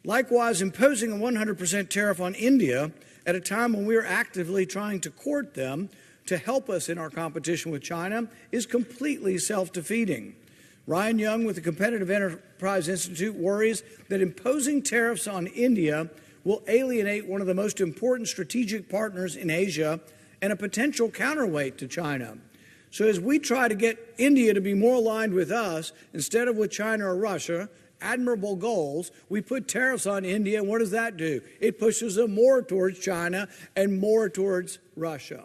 Likewise, imposing a 100% tariff on India at a time when we are actively trying to court them to help us in our competition with China is completely self-defeating. Ryan Young with the Competitive Enterprise Institute worries that imposing tariffs on India will alienate one of the most important strategic partners in Asia and a potential counterweight to China. So as we try to get India to be more aligned with us instead of with China or Russia, admirable goals, we put tariffs on India, and what does that do? It pushes them more towards China and more towards Russia.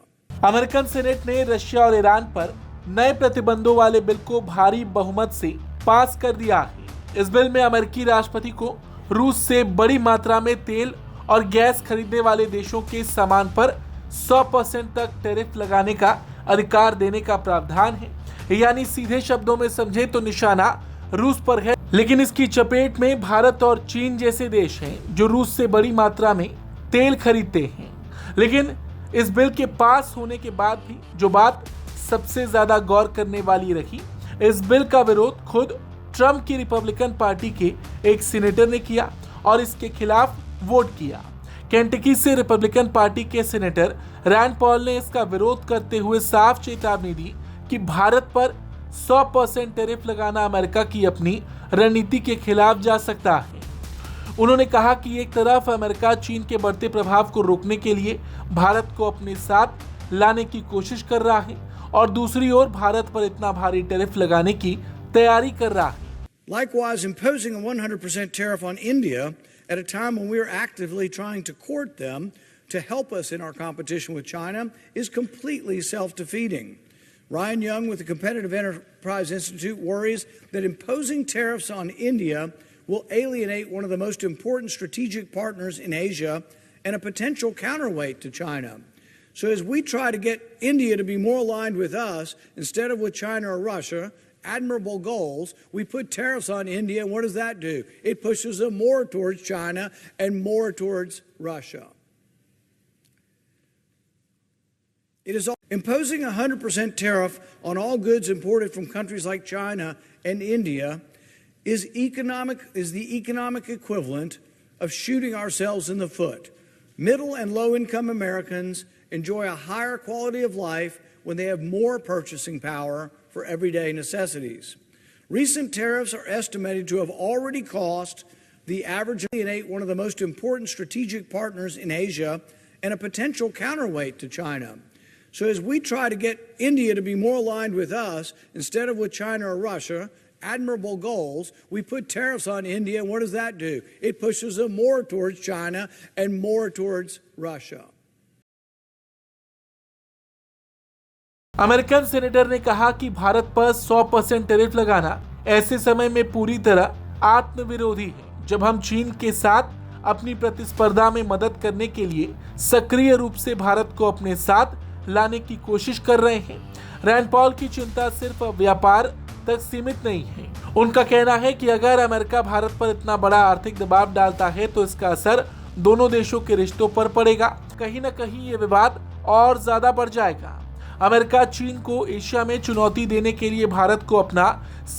American senate ने Russia और Iran पर नए प्रतिबंधों वाले bill को भारी बहुमत से पास कर दिया है। इस बिल में अमेरिकी राष्ट्रपति को रूस से बड़ी मात्रा में तेल और गैस खरीदने वाले देशों के सामान पर 100% तक टैरिफ लगाने का अधिकार देने का प्रावधान है। यानी सीधे शब्दों में समझे तो निशाना रूस पर है, लेकिन इसकी चपेट में भारत और चीन जैसे देश हैं जो रूस से बड़ी मात्रा में तेल खरीदते हैं। लेकिन इस बिल के पास होने के बाद भी जो बात सबसे ज्यादा गौर करने वाली रही, इस बिल का विरोध खुद ट्रंप की रिपब्लिकन पार्टी के एक सीनेटर ने किया और इसके खिलाफ वोट किया। केंटकी से रिपब्लिकन पार्टी के सीनेटर रैंड पॉल ने इसका विरोध करते हुए साफ चेतावनी दी कि भारत पर 100% टैरिफ लगाना अमेरिका की अपनी रणनीति के खिलाफ जा सकता है। उन्होंने कहा कि एक तरफ अमेरिका चीन के बढ़ते प्रभाव को रोकने के लिए भारत को अपने साथ लाने की कोशिश कर रहा है और दूसरी ओर भारत पर इतना भारी टैरिफ लगाने की तैयारी कर रहा है। Likewise, imposing a 100% tariff on India at a time when we are actively trying to court them to help us in our competition with China is completely self-defeating. Ryan Young with the Competitive Enterprise Institute worries that imposing tariffs on India will alienate one of the most important strategic partners in Asia and a potential counterweight to China. So as we try to get India to be more aligned with us instead of with China or Russia, admirable goals, we put tariffs on India, and what does that do? It pushes them more towards China and more towards Russia. It is imposing a 100% tariff on all goods imported from countries like China and India is the economic equivalent of shooting ourselves in the foot. Middle and low-income Americans enjoy a higher quality of life when they have more purchasing power for everyday necessities. Recent tariffs are estimated to have already cost the average alienate one of the most important strategic partners in Asia and a potential counterweight to China. So as we try to get India to be more aligned with us instead of with China or Russia, admirable goals, we put tariffs on India, and what does that do? It pushes them more towards China and more towards Russia. American senator ने कहा कि भारत पर 100% tariff लगाना ऐसे समय में पूरी तरह आत्मविरोधी है जब हम चीन के साथ अपनी प्रतिस्पर्धा में मदद करने के लिए सक्रिय रूप से भारत को अपने साथ लाने की कोशिश कर रहे हैं। रैंड पॉल की चिंता सिर्फ व्यापार तक सीमित नहीं है। उनका कहना है कि अगर अमेरिका भारत पर इतना बड़ा आर्थिक दबाव डालता है तो इसका असर दोनों देशों के रिश्तों पर पड़ेगा। कहीं न कहीं ये विवाद और ज्यादा बढ़ जाएगा। अमेरिका चीन को एशिया में चुनौती देने के लिए भारत को अपना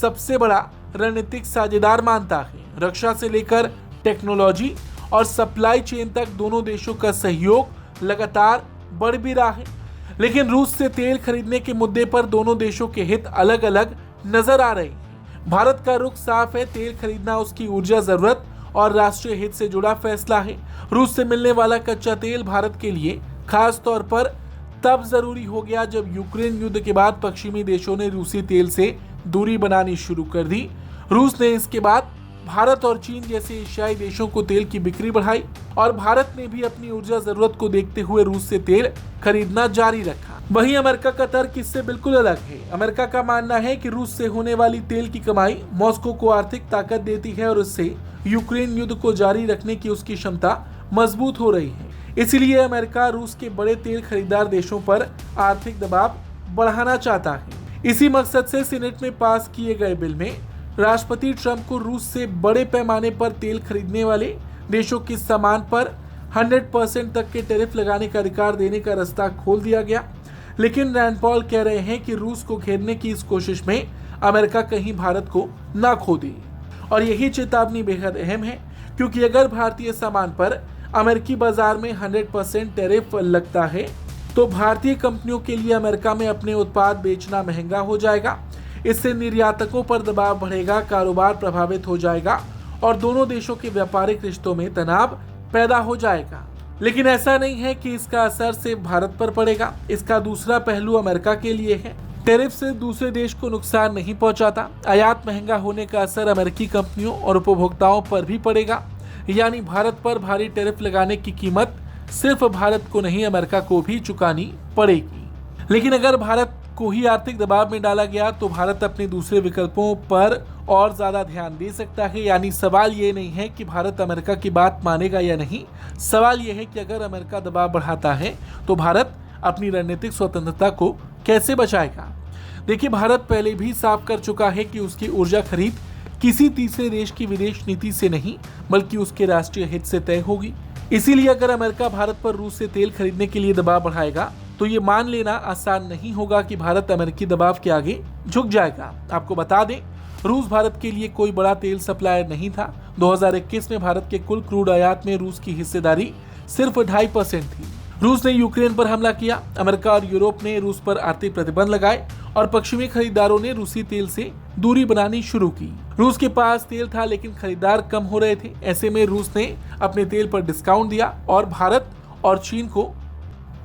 सबसे बड़ा रणनीतिक साझेदार मानता है। रक्षा से लेकर टेक्नोलॉजी और सप्लाई चेन तक दोनों देशों का सहयोग लगातार बढ़ भी रहा है। लेकिन रूस से तेल खरीदने के मुद्दे पर दोनों देशों के हित अलग अलग नजर आ रहे हैं। भारत का रुख साफ है, तेल खरीदना उसकी ऊर्जा जरूरत और राष्ट्रीय हित से जुड़ा फैसला है। रूस से मिलने वाला कच्चा तेल भारत के लिए खास तौर पर तब जरूरी हो गया जब यूक्रेन युद्ध के बाद पश्चिमी देशों ने रूसी तेल से दूरी बनानी शुरू कर दी। रूस ने इसके बाद भारत और चीन जैसे एशियाई देशों को तेल की बिक्री बढ़ाई और भारत ने भी अपनी ऊर्जा जरूरत को देखते हुए रूस से तेल खरीदना जारी रखा। वहीं अमेरिका का तर्क इससे बिल्कुल अलग है। अमेरिका का मानना है कि रूस से होने वाली तेल की कमाई मॉस्को को आर्थिक ताकत देती है और इससे यूक्रेन युद्ध को जारी रखने की उसकी क्षमता मजबूत हो रही है। इसलिए अमेरिका रूस के बड़े तेल खरीदार देशों पर आर्थिक दबाव बढ़ाना चाहता है। इसी मकसद से सीनेट में पास किए गए बिल में राष्ट्रपति ट्रंप को रूस से बड़े पैमाने पर तेल खरीदने वाले देशों के सामान पर 100% तक के टैरिफ लगाने का अधिकार देने का रास्ता खोल दिया गया। लेकिन रैंड पॉल कह रहे हैं कि रूस को घेरने की इस कोशिश में अमेरिका कहीं भारत को ना खो दे। और यही चेतावनी बेहद अहम है क्योंकि अगर भारतीय सामान पर अमेरिकी बाजार में 100% टैरिफ लगता है तो भारतीय कंपनियों के लिए अमेरिका में अपने उत्पाद बेचना महंगा हो जाएगा। इससे निर्यातकों पर दबाव बढ़ेगा, कारोबार प्रभावित हो जाएगा और दोनों देशों के व्यापारिक रिश्तों में तनाव पैदा हो जाएगा। लेकिन ऐसा नहीं है कि इसका असर सिर्फ भारत पर पड़ेगा। इसका दूसरा पहलू अमेरिका के लिए है। टैरिफ से दूसरे देश को नुकसान नहीं पहुंचाता। आयात महंगा होने का असर अमेरिकी कंपनियों और उपभोक्ताओं पर भी पड़ेगा। यानी भारत पर भारी टैरिफ लगाने की कीमत सिर्फ भारत को नहीं, अमेरिका को भी चुकानी पड़ेगी। लेकिन अगर भारत को ही आर्थिक दबाव में डाला गया तो भारत अपने दूसरे विकल्पों पर और ज्यादा ध्यान दे सकता है। यानी सवाल ये नहीं है कि भारत अमेरिका की बात मानेगा या नहीं, सवाल ये है कि अगर अमेरिका दबाव बढ़ाता है तो भारत अपनी रणनीतिक स्वतंत्रता को कैसे बचाएगा। देखिए, भारत पहले भी साफ कर चुका है कि उसकी ऊर्जा खरीद किसी तीसरे देश की विदेश नीति से नहीं बल्कि उसके राष्ट्रीय हित से तय होगी। इसीलिए अगर अमेरिका भारत पर रूस से तेल खरीदने के लिए दबाव बढ़ाएगा तो ये मान लेना आसान नहीं होगा कि भारत अमेरिकी दबाव के आगे झुक जाएगा। आपको बता दें, रूस भारत के लिए कोई बड़ा तेल सप्लायर नहीं था। 2021 में भारत के कुल क्रूड आयात में रूस की हिस्सेदारी सिर्फ 2.5% थी। रूस ने यूक्रेन पर हमला किया, अमेरिका और यूरोप ने रूस पर आर्थिक प्रतिबंध लगाए और पश्चिमी खरीदारों ने रूसी तेल से दूरी बनानी शुरू की। रूस के पास तेल था लेकिन खरीदार कम हो रहे थे। ऐसे में रूस ने अपने तेल पर डिस्काउंट दिया और भारत और चीन को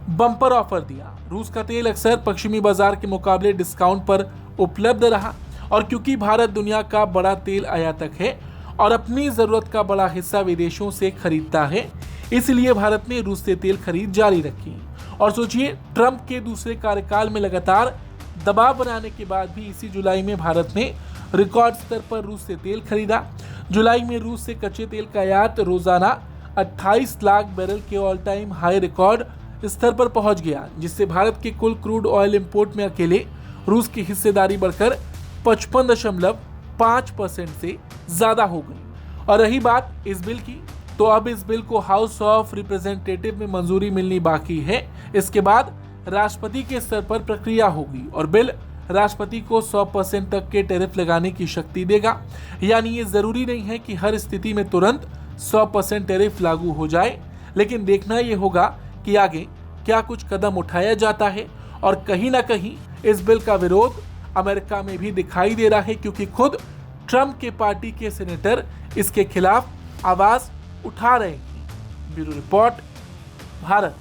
बम्पर ऑफर दिया। रूस का तेल अक्सर पश्चिमी बाजार के मुकाबले डिस्काउंट पर उपलब्ध रहा और क्योंकि भारत दुनिया का बड़ा तेल आयातक है और अपनी जरूरत का बड़ा हिस्सा विदेशों से खरीदता है, इसलिए भारत ने रूस से तेल खरीद जारी रखी। और सोचिए, ट्रंप के दूसरे कार्यकाल में लगातार दबाव बनाने के बाद भी इसी जुलाई में भारत ने रिकॉर्ड स्तर पर रूस से तेल खरीदा। जुलाई में रूस से कच्चे तेल का आयात रोजाना 28 लाख बैरल के ऑल टाइम हाई रिकॉर्ड स्तर पर पहुंच गया, जिससे भारत के कुल क्रूड ऑयल इंपोर्ट में अकेले रूस की हिस्सेदारी बढ़कर 55.5% से ज्यादा हो गई। और रही बात इस बिल की, तो अब इस बिल को हाउस ऑफ रिप्रेजेंटेटिव में मंजूरी मिलनी बाकी है। इसके बाद राष्ट्रपति के स्तर पर प्रक्रिया होगी और बिल राष्ट्रपति को 100% तक के टैरिफ लगाने की शक्ति देगा। यानी ये जरूरी नहीं है कि हर स्थिति में तुरंत 100% टैरिफ लागू हो जाए, लेकिन देखना ये होगा कि आगे क्या कुछ कदम उठाया जाता है। और कहीं ना कहीं इस बिल का विरोध अमेरिका में भी दिखाई दे रहा है, क्योंकि खुद ट्रंप के पार्टी के सेनेटर इसके खिलाफ आवाज उठा रहे हैं। Bureau report, Bharat.